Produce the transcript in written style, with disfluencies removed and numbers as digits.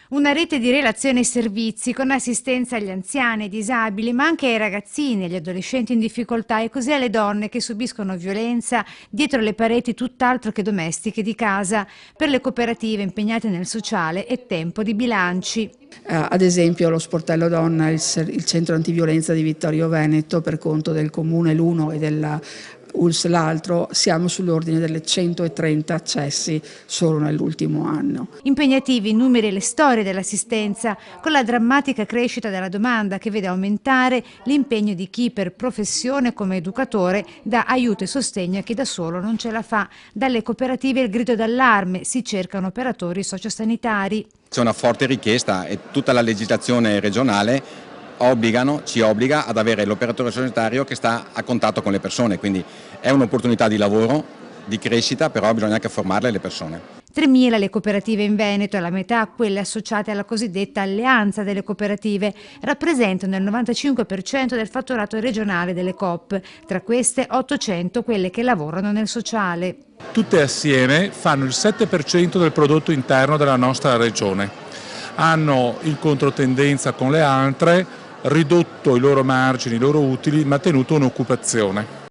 Una rete di relazioni e servizi con assistenza agli anziani, ai disabili, ma anche ai ragazzini, agli adolescenti in difficoltà e così alle donne che subiscono violenza dietro le pareti tutt'altro che domestiche di casa. Per le cooperative impegnate nel sociale è tempo di bilanci. Ad esempio lo sportello donna, il centro antiviolenza di Vittorio Veneto per conto del comune l'uno e della ULS l'altro, siamo sull'ordine delle 130 accessi solo nell'ultimo anno. Impegnativi i numeri e le storie dell'assistenza, con la drammatica crescita della domanda che vede aumentare l'impegno di chi per professione come educatore dà aiuto e sostegno a chi da solo non ce la fa. Dalle cooperative il grido d'allarme, si cercano operatori sociosanitari. C'è una forte richiesta e tutta la legislazione regionale ci obbliga ad avere l'operatore sanitario che sta a contatto con le persone, quindi è un'opportunità di lavoro, di crescita, però bisogna anche formarle le persone. 3.000 le cooperative in Veneto e la metà quelle associate alla cosiddetta alleanza delle cooperative rappresentano il 95% del fatturato regionale delle Coop, tra queste 800 quelle che lavorano nel sociale. Tutte assieme fanno il 7% del prodotto interno della nostra regione, hanno in controtendenza con le altre ridotto i loro margini, i loro utili, ma tenuto un'occupazione.